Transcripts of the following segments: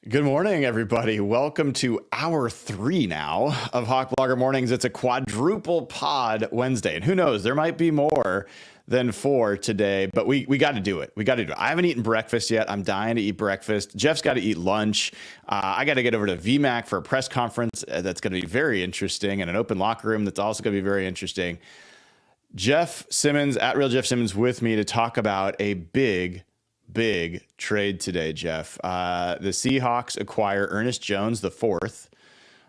Good morning, everybody. Welcome to hour 3 now of Hawk Blogger Mornings. It's a quadruple pod Wednesday, and who knows, there might be more than 4 today, but we got to do it. We got to do it. I haven't eaten breakfast yet. I'm dying to eat breakfast. Jeff's got to eat lunch. I got to get over to VMAC for a press conference that's going to be very interesting, and an open locker room that's also going to be very interesting. Jeff Simmons, at Real Jeff Simmons, with me to talk about a big trade today, Jeff. The Seahawks acquire Ernest Jones IV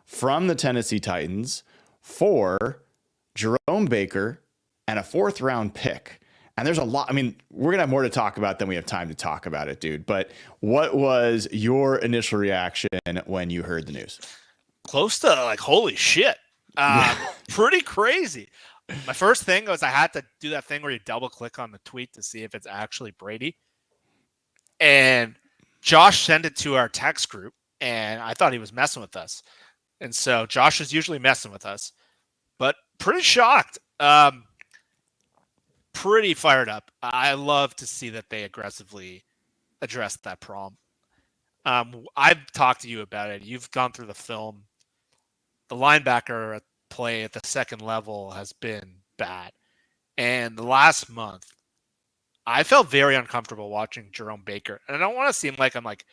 from the Tennessee Titans for Jerome Baker and a 4th-round pick. And there's a lot. I mean, we're going to have more to talk about than we have time to talk about it, dude. But what was your initial reaction when you heard the news? Close to like, holy shit. Pretty crazy. My first thing was I had to do that thing where you double click on the tweet to see if it's actually Brady. And Josh sent it to our text group, and I thought he was messing with us. And so Josh is usually messing with us, but pretty shocked. Pretty fired up. I love to see that they aggressively addressed that problem. I've talked to you about it. You've gone through the film. The linebacker play at the second level has been bad. And the last month, I felt very uncomfortable watching Jerome Baker. And I don't want to seem like I'm like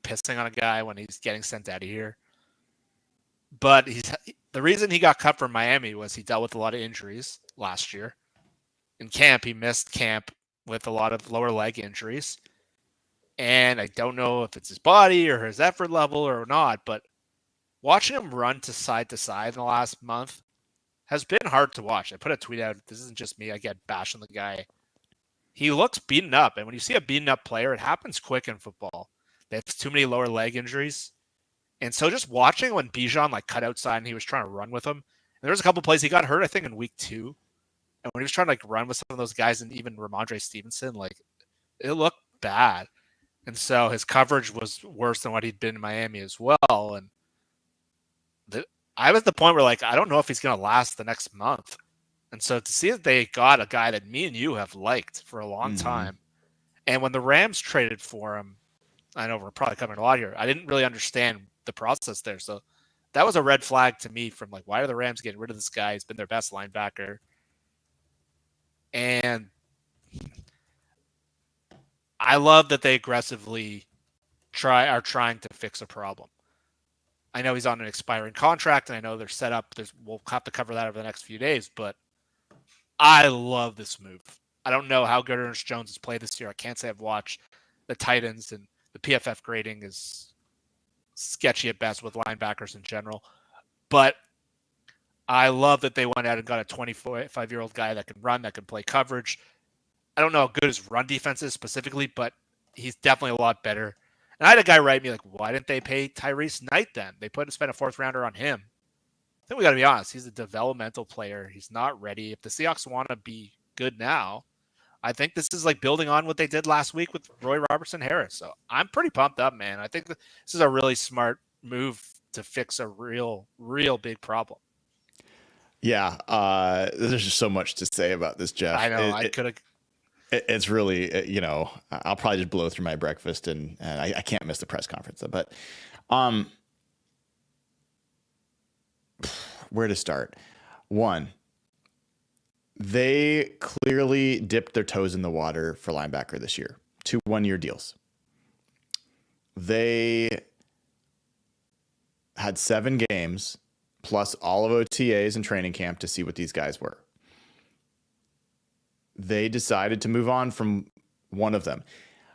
pissing on a guy when he's getting sent out of here. But the reason he got cut from Miami was he dealt with a lot of injuries last year. In camp, he missed camp with a lot of lower leg injuries. And I don't know if it's his body or his effort level or not, but watching him run to side in the last month has been hard to watch. I put a tweet out. This isn't just me. I get bashed on the guy. He looks beaten up. And when you see a beaten up player, it happens quick in football. They have too many lower leg injuries. And so just watching when Bijan like cut outside and he was trying to run with him, and there was a couple plays he got hurt, I think, in week 2. And when he was trying to like run with some of those guys and even Ramondre Stevenson, like it looked bad. And so his coverage was worse than what he'd been in Miami as well. And I was at the point where like I don't know if he's going to last the next month. And so to see that they got a guy that me and you have liked for a long time, and when the Rams traded for him, I know we're probably covering a lot here. I didn't really understand the process there. So that was a red flag to me from like, why are the Rams getting rid of this guy? He's been their best linebacker. And I love that they aggressively are trying to fix a problem. I know he's on an expiring contract, and I know they're set up. We'll have to cover that over the next few days, but I love this move. I don't know how good Ernest Jones has played this year. I can't say I've watched the Titans, and the PFF grading is sketchy at best with linebackers in general. But I love that they went out and got a 25-year-old guy that can run, that can play coverage. I don't know how good his run defense is specifically, but he's definitely a lot better. And I had a guy write me like, why didn't they pay Tyrese Knight then? They spent a 4th rounder on him. I think we got to be honest. He's a developmental player. He's not ready. If the Seahawks want to be good now, I think this is like building on what they did last week with Roy Robertson Harris. So I'm pretty pumped up, man. I think this is a really smart move to fix a real big problem. Yeah, there's just so much to say about this, Jeff. I know. I could have. It's really, I'll probably just blow through my breakfast and I can't miss the press conference. But where to start? One, they clearly dipped their toes in the water for linebacker this year. 2 one-year deals. They had 7 games plus all of OTAs and training camp to see what these guys were. They decided to move on from one of them.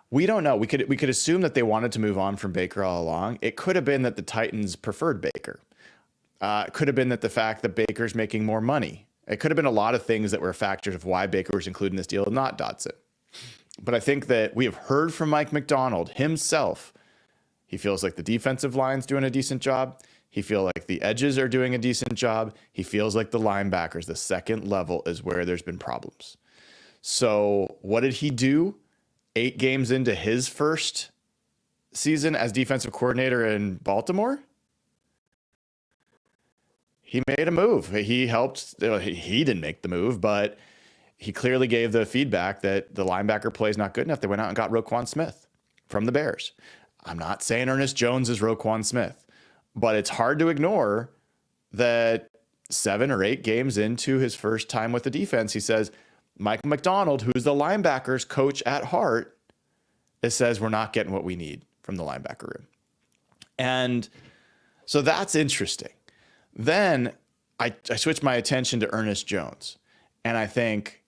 We don't know. We could assume that they wanted to move on from Baker all along. It could have been that the Titans preferred Baker. It could have been that the fact that Baker's making more money. It could have been a lot of things that were factors of why Baker was included in this deal, not Dotson. But I think that we have heard from Mike McDonald himself. He feels like the defensive line's doing a decent job. He feels like the edges are doing a decent job. He feels like the linebackers, the second level, is where there's been problems. So what did he do 8 games into his first season as defensive coordinator in Baltimore? He made a move. He helped. He didn't make the move, but he clearly gave the feedback that the linebacker play is not good enough. They went out and got Roquan Smith from the Bears. I'm not saying Ernest Jones is Roquan Smith, but it's hard to ignore that 7 or 8 games into his first time with the defense, he says, Michael McDonald, who's the linebackers coach at heart, it says we're not getting what we need from the linebacker room. And so that's interesting. Then I switched my attention to Ernest Jones. And I think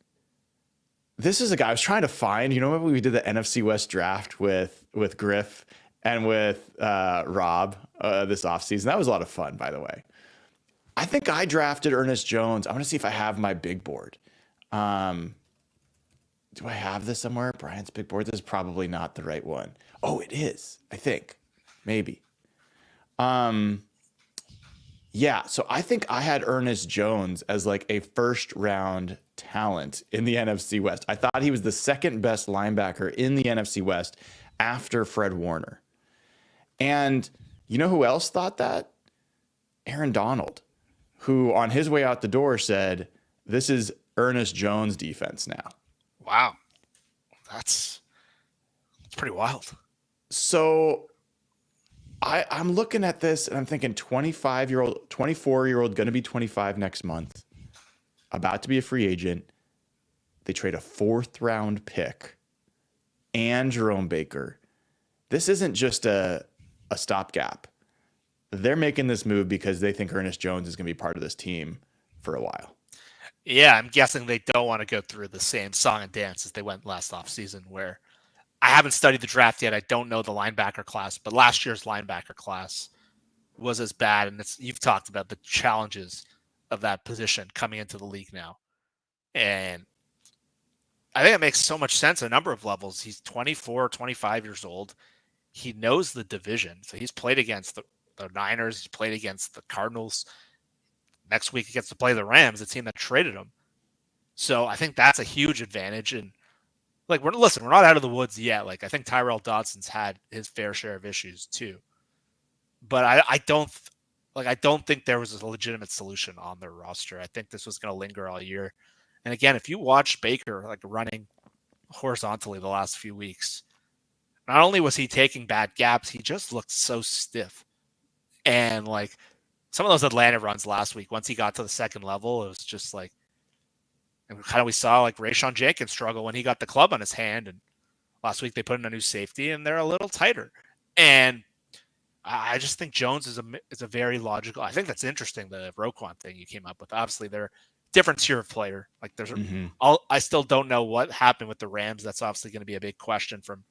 this is a guy I was trying to find. You know, when we did the NFC West draft with Griff and with Rob this offseason? That was a lot of fun, by the way. I think I drafted Ernest Jones. I want to see if I have my big board. Do I have this somewhere? Brian's big board. This is probably not the right one. Oh, it is. I think. Maybe. Yeah, so I think I had Ernest Jones as like a first round talent in the NFC West. I thought he was the second best linebacker in the NFC West after Fred Warner. And you know who else thought that? Aaron Donald, who on his way out the door said, this is Ernest Jones defense now. Wow. That's pretty wild. So I'm looking at this and I'm thinking 24-year-old, going to be 25 next month, about to be a free agent. They trade a 4th round pick and Jerome Baker. This isn't just a stopgap. They're making this move because they think Ernest Jones is going to be part of this team for a while. Yeah, I'm guessing they don't want to go through the same song and dance as they went last offseason, where I haven't studied the draft yet. I don't know the linebacker class, but last year's linebacker class was as bad. And you've talked about the challenges of that position coming into the league now. And I think it makes so much sense on a number of levels. He's 24, 25 years old. He knows the division. So he's played against the Niners. He's played against the Cardinals. Next week he gets to play the Rams, the team that traded him. So I think that's a huge advantage. And we're not out of the woods yet. Like, I think Tyrell Dodson's had his fair share of issues too. But I don't think there was a legitimate solution on their roster. I think this was going to linger all year. And again, if you watch Baker running horizontally the last few weeks, not only was he taking bad gaps, he just looked so stiff. And some of those Atlanta runs last week, once he got to the second level, it was just and kind of we saw Rayshawn Jenkins struggle when he got the club on his hand. And last week they put in a new safety and they're a little tighter. And I just think Jones is a very logical. I think that's interesting, the Roquan thing you came up with. Obviously, they're different tier of player. I still don't know what happened with the Rams. That's obviously going to be a big question from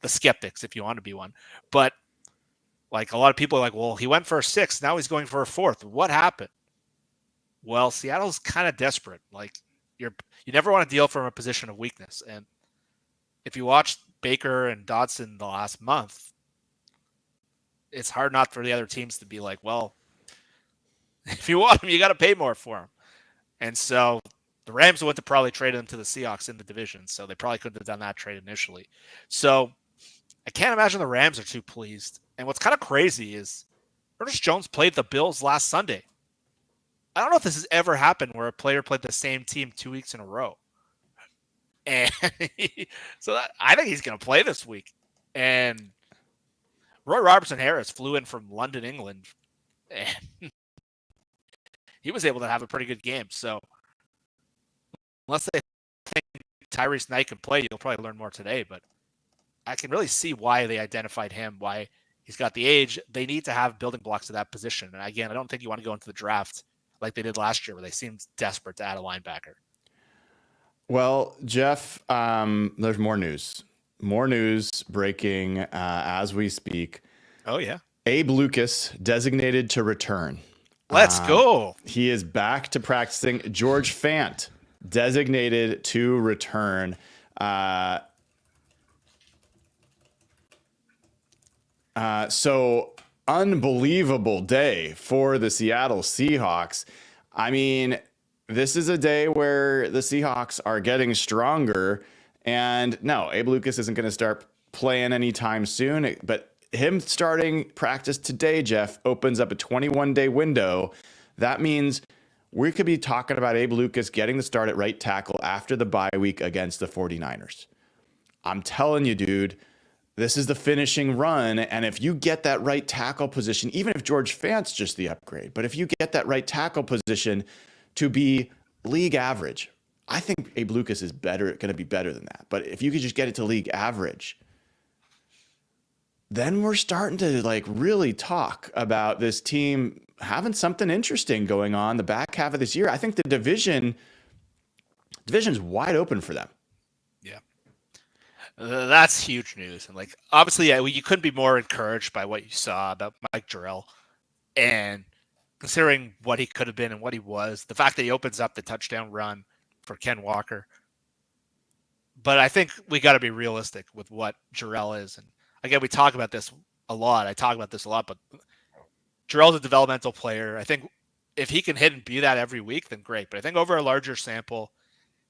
the skeptics, if you want to be one. But a lot of people are well, he went for a 6th. Now he's going for a 4th. What happened? Well, Seattle's kind of desperate. You never want to deal from a position of weakness. And if you watch Baker and Dodson the last month, it's hard not for the other teams to be well, if you want him, you got to pay more for him. And so the Rams went to probably trade him to the Seahawks in the division. So they probably couldn't have done that trade initially. So I can't imagine the Rams are too pleased. And what's kind of crazy is Ernest Jones played the Bills last Sunday. I don't know if this has ever happened where a player played the same team 2 weeks in a row. And I think he's going to play this week. And Roy Robertson Harris flew in from London, England, and he was able to have a pretty good game. So unless they think Tyrese Knight can play, you'll probably learn more today. But I can really see why they identified him, why he's got the age. They need to have building blocks to that position. And again, I don't think you want to go into the draft like they did last year, where they seemed desperate to add a linebacker. Well, Jeff, there's more news. More news breaking as we speak. Oh, yeah. Abe Lucas designated to return. Let's go. He is back to practicing. George Fant designated to return. So unbelievable day for the Seattle Seahawks. I mean, this is a day where the Seahawks are getting stronger. And no, Abe Lucas isn't going to start playing anytime soon. But him starting practice today, Jeff, opens up a 21-day window. That means we could be talking about Abe Lucas getting the start at right tackle after the bye week against the 49ers. I'm telling you, dude, this is the finishing run. And if you get that right tackle position, even if George Fant's just the upgrade, but if you get that right tackle position to be league average, I think Abe Lucas is going to be better than that. But if you could just get it to league average, then we're starting to like really talk about this team having something interesting going on the back half of this year. I think the division's wide open for them. Yeah. That's huge news. And like, obviously, you couldn't be more encouraged by what you saw about Mike Jarrell. And considering what he could have been and what he was, the fact that he opens up the touchdown run for Ken Walker. But I think we got to be realistic with what Jarrell is. And again, we talk about this a lot. I talk about this a lot, but Jarrell's a developmental player. I think if he can hit and be that every week, then great. But I think over a larger sample,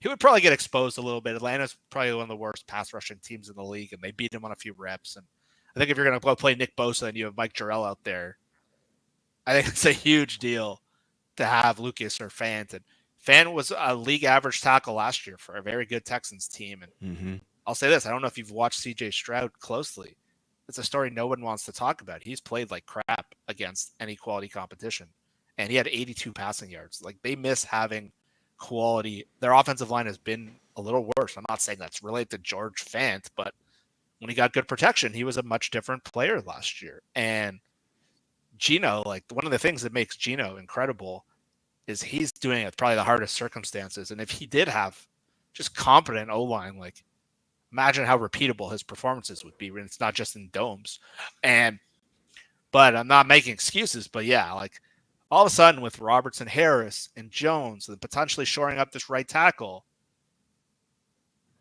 he would probably get exposed a little bit. Atlanta's probably one of the worst pass rushing teams in the league, and they beat him on a few reps. And I think if you're going to go play Nick Bosa and you have Mike Jarrell out there, I think it's a huge deal to have Lucas or Fant. And Fant was a league average tackle last year for a very good Texans team. And I'll say this, I don't know if you've watched CJ Stroud closely. It's a story no one wants to talk about. He's played like crap against any quality competition. And he had 82 passing yards. Like, they miss having quality. Their offensive line has been a little worse. I'm not saying that's related to George Fant, but when he got good protection, he was a much different player last year. And Gino, like, one of the things that makes Gino incredible is he's doing it with probably the hardest circumstances. And if he did have just competent O-line, like, imagine how repeatable his performances would be. And it's not just in domes. But I'm not making excuses, but yeah, like, all of a sudden with Robertson, Harris, and Jones, and potentially shoring up this right tackle,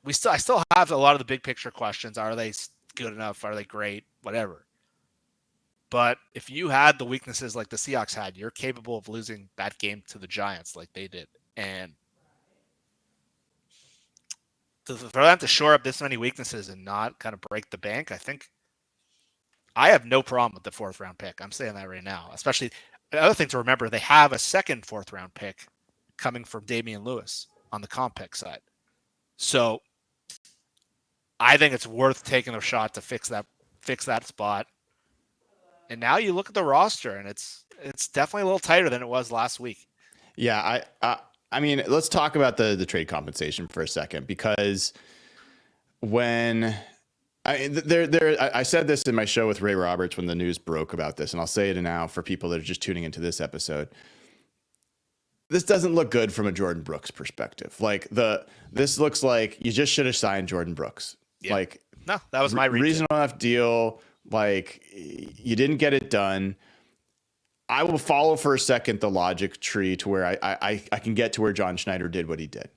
I still have a lot of the big picture questions. Are they good enough? Are they great? Whatever. But if you had the weaknesses like the Seahawks had, you're capable of losing that game to the Giants like they did. And for them to shore up this many weaknesses and not kind of break the bank, I think I have no problem with the 4th round pick. I'm saying that right now. Especially, the other thing to remember, they have a second 4th round pick coming from Damian Lewis on the comp pick side. So I think it's worth taking a shot to fix that spot. And now you look at the roster, and it's definitely a little tighter than it was last week. Yeah, I mean, let's talk about the trade compensation for a second, because when I said this in my show with Ray Roberts when the news broke about this, and I'll say it now for people that are just tuning into this episode. This doesn't look good from a Jordan Brooks perspective. Like, this looks like you just should have signed Jordan Brooks. Yeah. Like, no, that was my reasonable enough deal. Like, you didn't get it done. I will follow for a second the logic tree to where I can get to where John Schneider did what he did.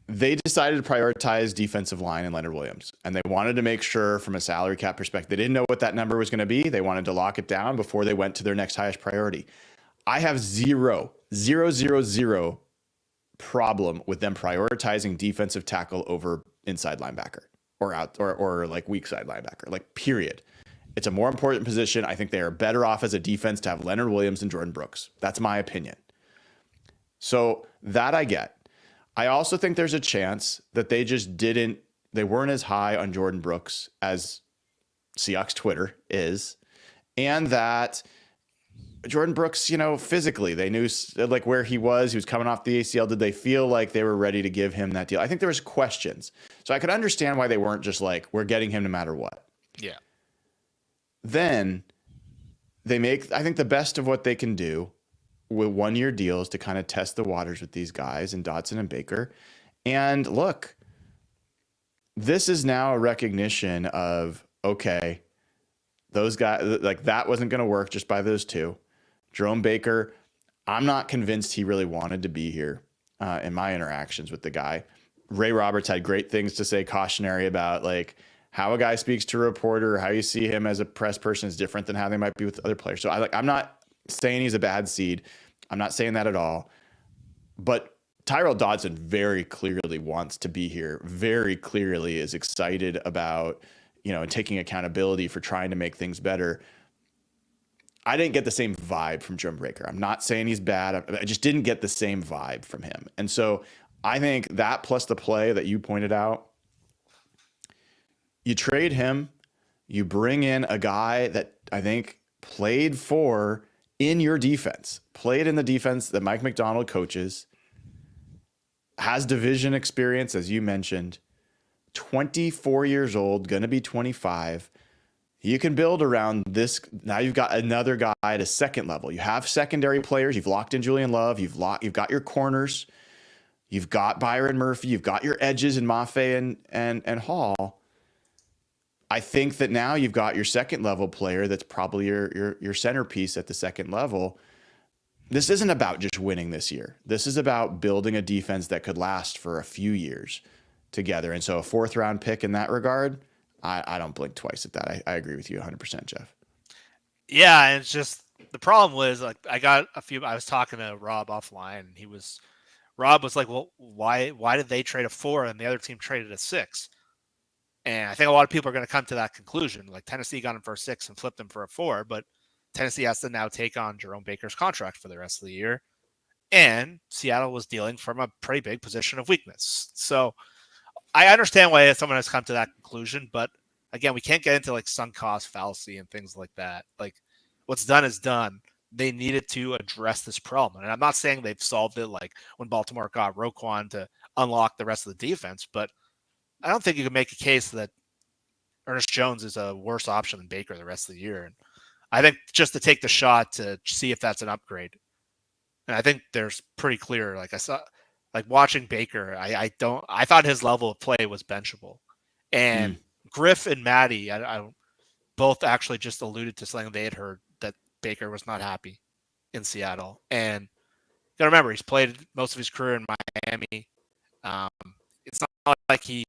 They decided to prioritize defensive line and Leonard Williams, and they wanted to make sure from a salary cap perspective, they didn't know what that number was going to be. They wanted to lock it down before they went to their next highest priority. I have zero problem with them prioritizing defensive tackle over inside linebacker or like weak side linebacker, like, period. It's a more important position. I think they are better off as a defense to have Leonard Williams and Jordan Brooks. That's my opinion. So that I get. I also think there's a chance that they weren't as high on Jordan Brooks as Seahawks Twitter is, and that Jordan Brooks, physically, they knew like where he was coming off the ACL. Did they feel like they were ready to give him that deal? I think there was questions. So I could understand why they weren't just like, we're getting him no matter what. Yeah. Then they make, I think, the best of what they can do with 1-year deals to kind of test the waters with these guys and Dotson and Baker. And look, this is now a recognition of, okay, those guys, like, that wasn't going to work just by those two. Jerome Baker, I'm not convinced he really wanted to be here in my interactions with the guy. Ray Roberts had great things to say, cautionary about, like, how a guy speaks to a reporter, how you see him as a press person is different than how they might be with other players. So I'm not saying he's a bad seed. I'm not saying that at all. But Tyrel Dodson very clearly wants to be here, very clearly is excited about, taking accountability for trying to make things better. I didn't get the same vibe from Jerome Baker. I'm not saying he's bad. I just didn't get the same vibe from him. And so I think that plus the play that you pointed out, You trade him, you bring in a guy that I think played for in your defense, played in the defense that Mike Macdonald coaches, has division experience, as you mentioned, 24 years old, going to be 25. You can build around this. Now you've got another guy at a second level. You have secondary players. You've locked in Julian Love. You've got your corners. You've got Byron Murphy. You've got your edges in Mafe and Hall. I think that now you've got your second level player that's probably your centerpiece at the second level. This isn't about just winning this year. This is about building a defense that could last for a few years together. And so a 4th round pick in that regard, I don't blink twice at that. I agree with you 100%, Jeff. Yeah, and it's just the problem was like I was talking to Rob offline, and Rob was like, well, why did they trade a 4 and the other team traded a 6? And I think a lot of people are going to come to that conclusion. Like Tennessee got him for a 6 and flipped him for a 4, but Tennessee has to now take on Jerome Baker's contract for the rest of the year. And Seattle was dealing from a pretty big position of weakness. So I understand why someone has come to that conclusion, but again, we can't get into like sunk cost fallacy and things like that. Like what's done is done. They needed to address this problem. And I'm not saying they've solved it like when Baltimore got Roquan to unlock the rest of the defense, but I don't think you can make a case that Ernest Jones is a worse option than Baker the rest of the year. And I think just to take the shot to see if that's an upgrade. And I think there's pretty clear, like I saw, like watching Baker, I thought his level of play was benchable. And Griff and Maddie, I both actually just alluded to something they had heard that Baker was not happy in Seattle. And you got to remember, he's played most of his career in Miami. It's not like he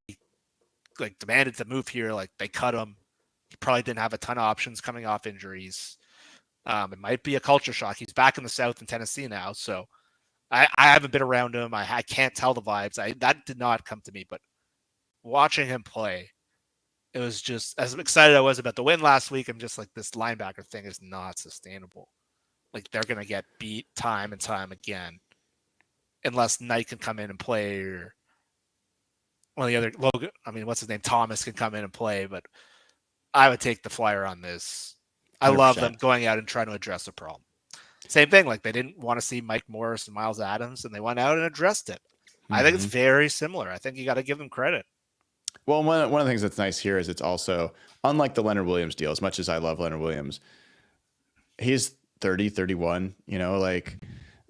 like demanded to move here. Like they cut him. He probably didn't have a ton of options coming off injuries. It might be a culture shock. He's back in the South in Tennessee now, so I haven't been around him. I can't tell the vibes. That did not come to me, but watching him play, it was just as excited I was about the win last week. I'm just like, this linebacker thing is not sustainable. Like they're gonna get beat time and time again, unless Knight can come in and play, or one of the other Logan. I mean, what's his name? Thomas can come in and play, but I would take the flyer on this. I 100%. love them going out and trying to address the problem. Same thing, like they didn't want to see Mike Morris and Miles Adams, and they went out and addressed it. I think it's very similar. I think you got to give them credit. Well, one of the things that's nice here is it's also, unlike the Leonard Williams deal, as much as I love Leonard Williams, he's 30, 31, like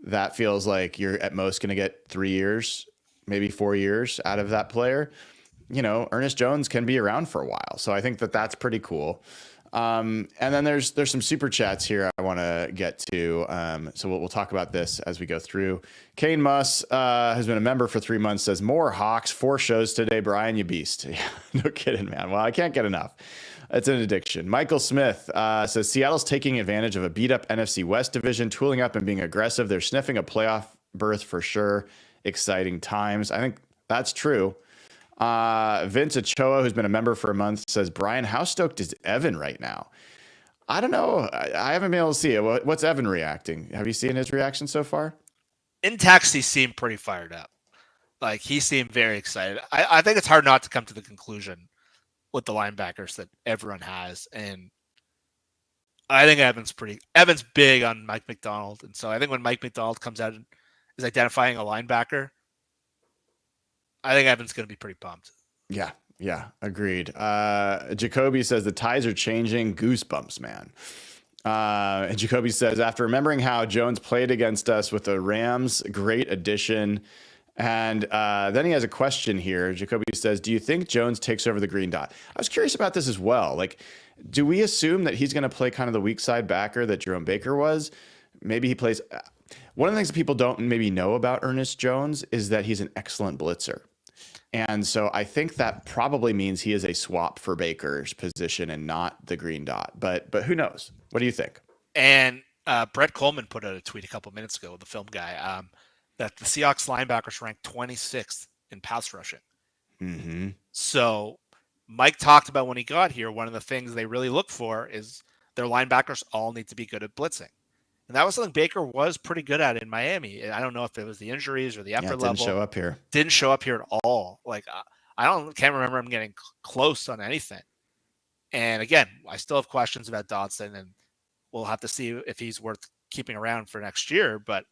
that feels like you're at most going to get 3 years, maybe 4 years out of that player. Ernest Jones can be around for a while. So I think that that's pretty cool. And then there's some super chats here I want to get to. So we'll talk about this as we go through. Kane Muss has been a member for 3 months, says, more Hawks, 4 shows today, Brian, you beast. Yeah, no kidding, man. Well, I can't get enough. It's an addiction. Michael Smith says, Seattle's taking advantage of a beat-up NFC West division, tooling up and being aggressive. They're sniffing a playoff berth for sure. Exciting times. I think that's true. Vince Ochoa, who's been a member for a month, says, Brian, how stoked is Evan right now? I don't know. I haven't been able to see it. What's Evan reacting? Have you seen his reaction so far? In text, he seemed pretty fired up. Like he seemed very excited. I think it's hard not to come to the conclusion with the linebackers that everyone has. And I think Evan's big on Mike Macdonald. And so I think when Mike Macdonald comes out and is identifying a linebacker, I think Evan's going to be pretty pumped. Yeah, agreed. Jacoby says the ties are changing. Goosebumps, man. And Jacoby says, after remembering how Jones played against us with the Rams, great addition. And then he has a question here. Jacoby says, do you think Jones takes over the green dot? I was curious about this as well. Like, do we assume that he's going to play kind of the weak side backer that Jerome Baker was? Maybe he plays. One of the things that people don't maybe know about Ernest Jones is that he's an excellent blitzer. And so I think that probably means he is a swap for Baker's position and not the green dot. But who knows? What do you think? And Brett Coleman put out a tweet a couple minutes ago, the film guy, that the Seahawks linebackers ranked 26th in pass rushing. Mm-hmm. So Mike talked about when he got here, one of the things they really look for is their linebackers all need to be good at blitzing. And that was something Baker was pretty good at in Miami. I don't know if it was the injuries or the effort level. Didn't show up here. Didn't show up here at all. Like can't remember him getting close on anything. And again, I still have questions about Dodson, and we'll have to see if he's worth keeping around for next year. But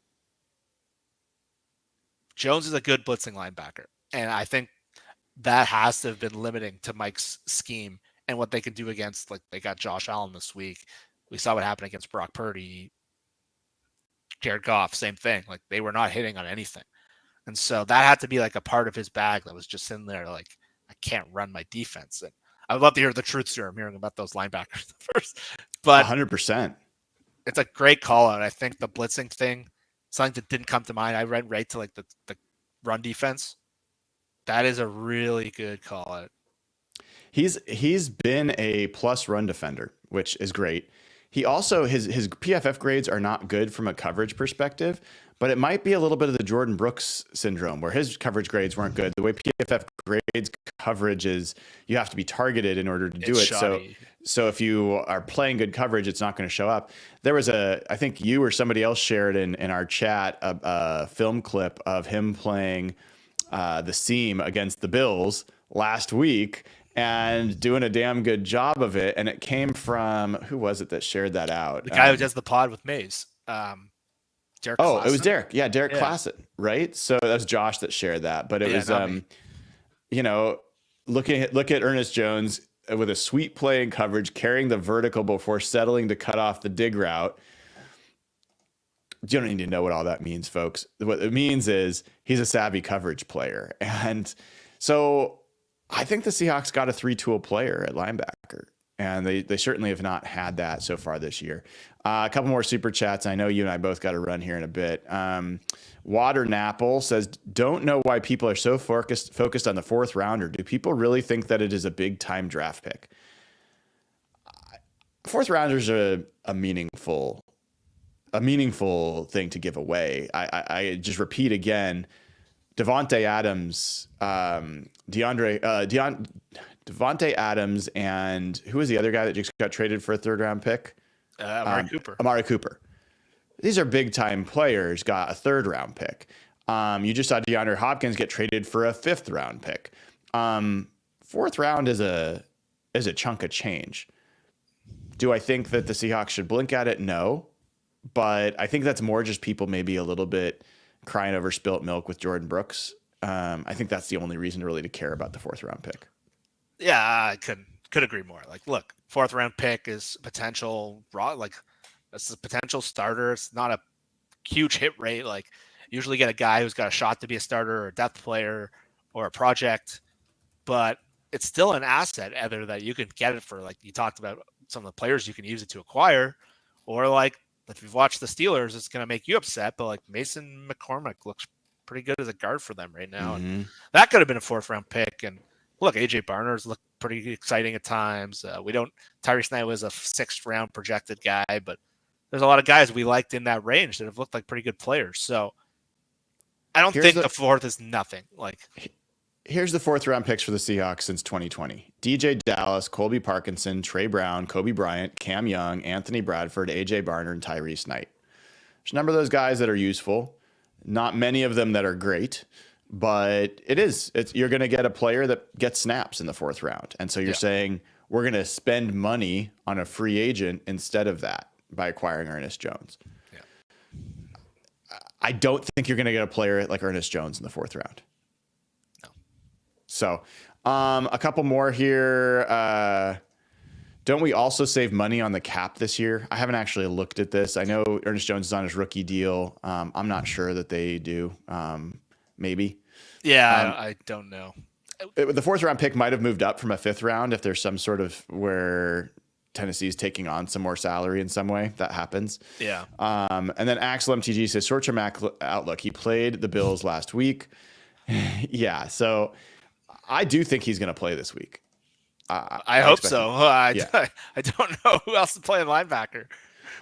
Jones is a good blitzing linebacker, and I think that has to have been limiting to Mike's scheme and what they can do against, like, they got Josh Allen this week. We saw what happened against Brock Purdy, Jared Goff, same thing. Like, they were not hitting on anything. And so that had to be like a part of his bag that was just sitting there like, I can't run my defense. And I would love to hear the truth serum hearing about those linebackers first. But 100%. It's a great call out. I think the blitzing thing, something that didn't come to mind. I went right to like the run defense. That is a really good call out. He's been a plus run defender, which is great. He also, his PFF grades are not good from a coverage perspective, but it might be a little bit of the Jordan Brooks syndrome where his coverage grades weren't good. The way PFF grades coverage is you have to be targeted in order to do it. Shoddy. So if you are playing good coverage, it's not going to show up. There was I think you or somebody else shared in our chat a film clip of him playing the seam against the Bills last week and doing a damn good job of it. And it came from, who was it that shared that out? The guy who does the pod with Maze. Derek Klassen? It was Derek. Yeah, Derek Klassen, right? So that's Josh that shared that. But it was, look at Ernest Jones with a sweet play in coverage, carrying the vertical before settling to cut off the dig route. You don't need to know what all that means, folks. What it means is he's a savvy coverage player. And so I think the Seahawks got a 3-tool player at linebacker, and they certainly have not had that so far this year. A couple more super chats. I know you and I both got to run here in a bit. Water Napple says, don't know why people are so focused on the fourth rounder. Do people really think that it is a big time draft pick? Fourth rounders are a meaningful thing to give away. I just repeat again, Devontae Adams, Devontae Adams, and who was the other guy that just got traded for a third round pick? Amari Cooper. These are big time players, got a third round pick. You just saw DeAndre Hopkins get traded for a fifth round pick. Fourth round is a chunk of change. Do I think that the Seahawks should blink at it? No. But I think that's more just people maybe a little bit crying over spilt milk with Jordan Brooks. I think that's the only reason really to care about the fourth round pick. Yeah, I could agree more. Like, look, fourth round pick is potential it's a potential starter. It's not a huge hit rate. Like, usually get a guy who's got a shot to be a starter or a depth player or a project, but it's still an asset, either that you can get it for, like you talked about, some of the players you can use it to acquire, or like, if you've watched the Steelers, it's going to make you upset, but like Mason McCormick looks pretty good as a guard for them right now. Mm-hmm. And that could have been a fourth round pick. And look, AJ Barner's looked pretty exciting at times. Tyrese Knight was a sixth round projected guy, but there's a lot of guys we liked in that range that have looked like pretty good players. So I don't think the fourth is nothing. Like, here's the fourth round picks for the Seahawks since 2020. DJ Dallas, Colby Parkinson, Trey Brown, Kobe Bryant, Cam Young, Anthony Bradford, AJ Barner, and Tyrese Knight. There's a number of those guys that are useful. Not many of them that are great, but you're going to get a player that gets snaps in the fourth round. And so you're saying we're going to spend money on a free agent instead of that by acquiring Ernest Jones. Yeah. I don't think you're going to get a player like Ernest Jones in the fourth round. So a couple more here. Don't we also save money on the cap this year? I haven't actually looked at this. I know Ernest Jones is on his rookie deal. I'm not sure that they do. Maybe. Yeah, I don't know. The fourth round pick might have moved up from a fifth round if there's some sort of where Tennessee's taking on some more salary in some way. That happens. Yeah. And then Axel MTG says, short-term outlook. He played the Bills last week. Yeah, so I do think he's going to play this week. I hope so. I don't know who else to play in linebacker.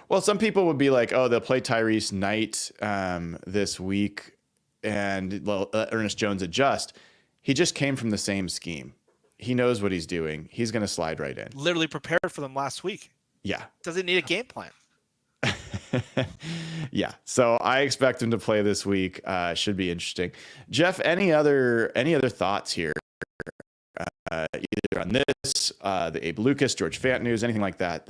Well, some people would be like, oh, they'll play Tyrese Knight this week and Ernest Jones adjust. He just came from the same scheme. He knows what he's doing. He's going to slide right in. Literally prepared for them last week. Yeah. Doesn't need a game plan. Yeah. So I expect him to play this week. Should be interesting. Jeff, any other thoughts here either on this, the Abe Lucas, George Fant news, anything like that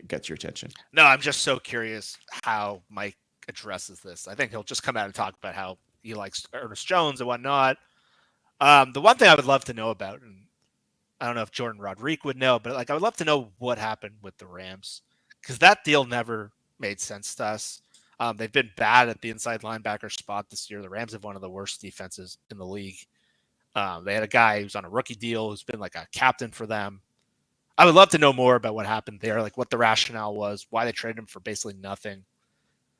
gets your attention? No, I'm just so curious how Mike addresses this. I think he'll just come out and talk about how he likes Ernest Jones and whatnot. The one thing I would love to know about, and I don't know if Jordan Rodriguez would know, but like I would love to know what happened with the Rams, because that deal never made sense to us. They've been bad at the inside linebacker spot this year. The Rams have one of the worst defenses in the league. They had a guy who's on a rookie deal who's been like a captain for them. I would love to know more about what happened there, like what the rationale was, why they traded him for basically nothing.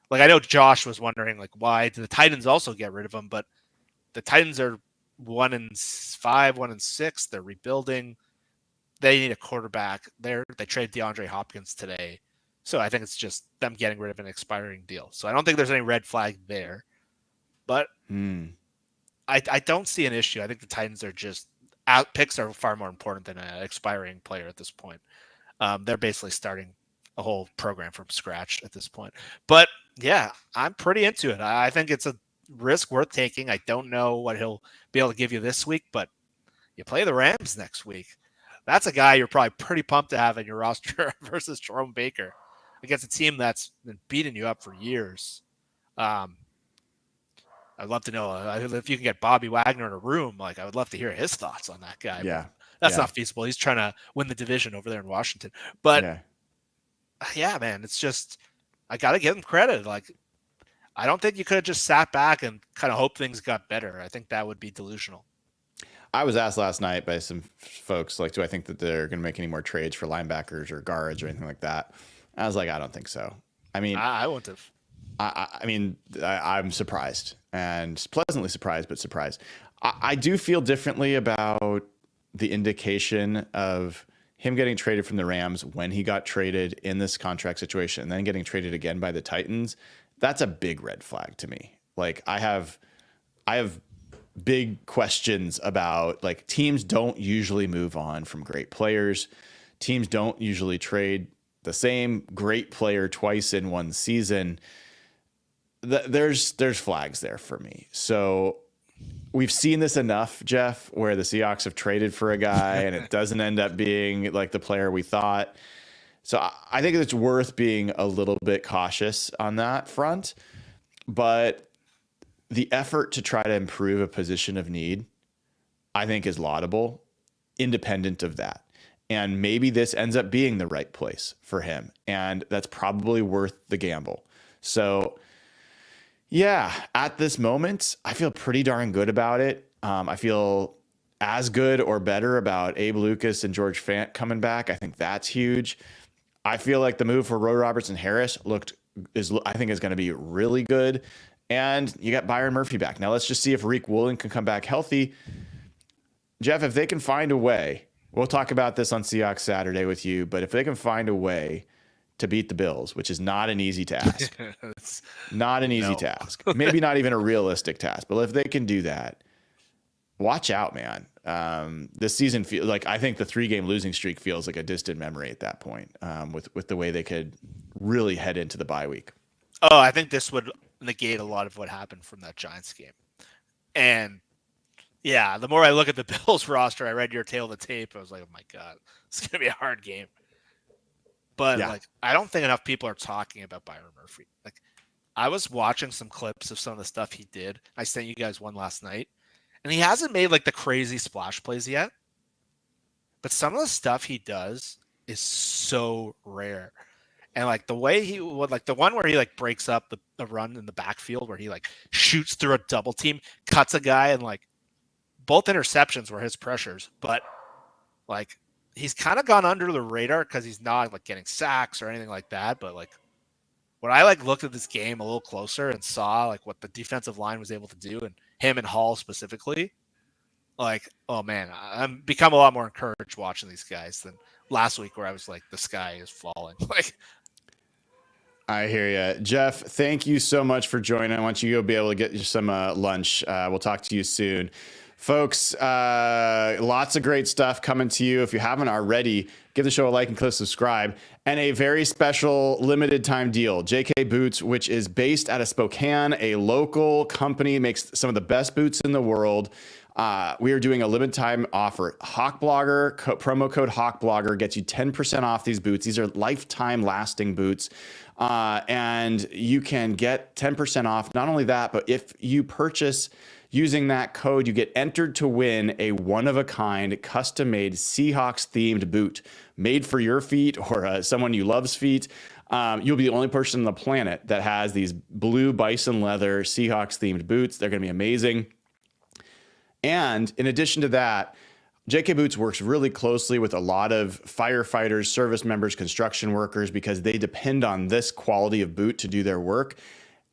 Like I know Josh was wondering, like, why did the Titans also get rid of him? But the Titans are 1-5, 1-6. They're rebuilding. They need a quarterback. They traded DeAndre Hopkins today. So I think it's just them getting rid of an expiring deal. So I don't think there's any red flag there. But I don't see an issue. I think the Titans are just picks are far more important than an expiring player at this point. They're basically starting a whole program from scratch at this point. But yeah, I'm pretty into it. I think it's a risk worth taking. I don't know what he'll be able to give you this week, but you play the Rams next week. That's a guy you're probably pretty pumped to have in your roster versus Jerome Baker against a team that's been beating you up for years. I'd love to know if you can get Bobby Wagner in a room. Like, I would love to hear his thoughts on that guy. Yeah, that's not feasible. He's trying to win the division over there in Washington. But yeah, man, it's just I got to give him credit. Like, I don't think you could have just sat back and kind of hope things got better. I think that would be delusional. I was asked last night by some folks, like, do I think that they're going to make any more trades for linebackers or guards or anything like that? I was like, I don't think so. I mean, I wouldn't have. I'm surprised and pleasantly surprised, but surprised. I do feel differently about the indication of him getting traded from the Rams when he got traded in this contract situation and then getting traded again by the Titans. That's a big red flag to me. Like I have big questions about, like, teams don't usually move on from great players. Teams don't usually trade the same great player twice in one season. There's flags there for me. So we've seen this enough, Jeff, where the Seahawks have traded for a guy and it doesn't end up being like the player we thought. So I think it's worth being a little bit cautious on that front. But the effort to try to improve a position of need, I think, is laudable, independent of that. And maybe this ends up being the right place for him. And that's probably worth the gamble. So yeah, at this moment, I feel pretty darn good about it. I feel as good or better about Abe Lucas and George Fant coming back. I think that's huge. I feel like the move for Roy Robertson Harris I think is going to be really good. And you got Byron Murphy back. Now let's just see if Reek Woolen can come back healthy. Jeff, if they can find a way, we'll talk about this on Seahawks Saturday with you, but if they can find a way to beat the Bills, which is not an easy task, not an easy task, maybe not even a realistic task, but if they can do that, watch out, man. This season feels like, I think the 3-game losing streak feels like a distant memory at that point, with the way they could really head into the bye week. Oh, I think this would negate a lot of what happened from that Giants game. And yeah, the more I look at the Bills roster, I read your tail of the tape. I was like, oh my God, it's going to be a hard game. But like, I don't think enough people are talking about Byron Murphy. Like, I was watching some clips of some of the stuff he did. I sent you guys one last night, and he hasn't made like the crazy splash plays yet. But some of the stuff he does is so rare. And like the way he would, like the one where he like breaks up the run in the backfield where he like shoots through a double team, cuts a guy, and like both interceptions were his pressures. But like, he's kind of gone under the radar because he's not like getting sacks or anything like that. But like, when I like looked at this game a little closer and saw like what the defensive line was able to do, and him and Hall specifically, like, oh man, I'm become a lot more encouraged watching these guys than last week where I was like, the sky is falling. Like, I hear you, Jeff. Thank you so much for joining. I want you to go be able to get you some lunch. We'll talk to you soon. Folks, lots of great stuff coming to you. If you haven't already, give the show a like and click subscribe. And a very special limited time deal. JK Boots, which is based out of Spokane, a local company, makes some of the best boots in the world. We are doing a limited time offer. Hawkblogger, promo code Hawkblogger gets you 10% off these boots. These are lifetime lasting boots. And you can get 10% off. Not only that, but if you purchase using that code, you get entered to win a one-of-a-kind, custom-made Seahawks themed boot made for your feet or someone you love's feet. You'll be the only person on the planet that has these blue bison leather Seahawks themed boots. They're going to be amazing. And in addition to that, JK Boots works really closely with a lot of firefighters, service members, construction workers, because they depend on this quality of boot to do their work.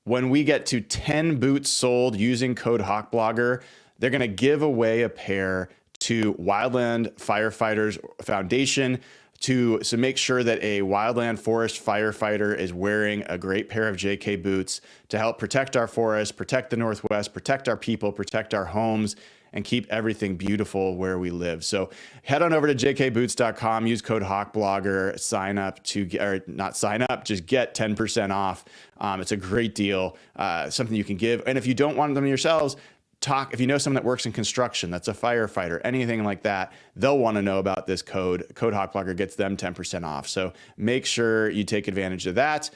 When we get to 10 boots sold using code Hawkblogger, they're going to give away a pair to Wildland Firefighters Foundation to make sure that a wildland forest firefighter is wearing a great pair of JK boots to help protect our forests, protect the Northwest, protect our people, protect our homes, and keep everything beautiful where we live. So head on over to jkboots.com, use code Hawkblogger, sign up to get, or not sign up, just get 10% off. It's a great deal, something you can give. And if you don't want them yourselves, if you know someone that works in construction, that's a firefighter, anything like that, they'll want to know about this code. Code Hawkblogger gets them 10% off. So make sure you take advantage of that.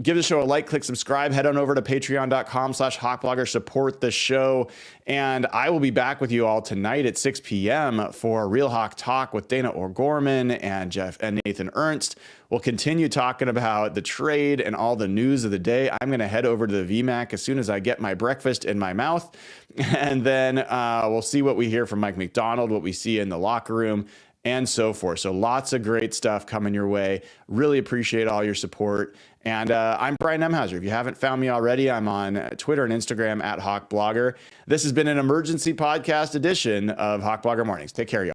Give the show a like, click subscribe, head on over to patreon.com/Hawkblogger, support the show. And I will be back with you all tonight at 6 p.m. for Real Hawk Talk with Dana O'Gorman and Jeff and Nathan Ernst. We'll continue talking about the trade and all the news of the day. I'm going to head over to the VMAC as soon as I get my breakfast in my mouth. And then we'll see what we hear from Mike McDonald, what we see in the locker room, and so forth. So lots of great stuff coming your way. Really appreciate all your support. And I'm Brian Nemhauser. If you haven't found me already, I'm on Twitter and Instagram at Hawkblogger. This has been an emergency podcast edition of Hawkblogger Mornings. Take care, y'all.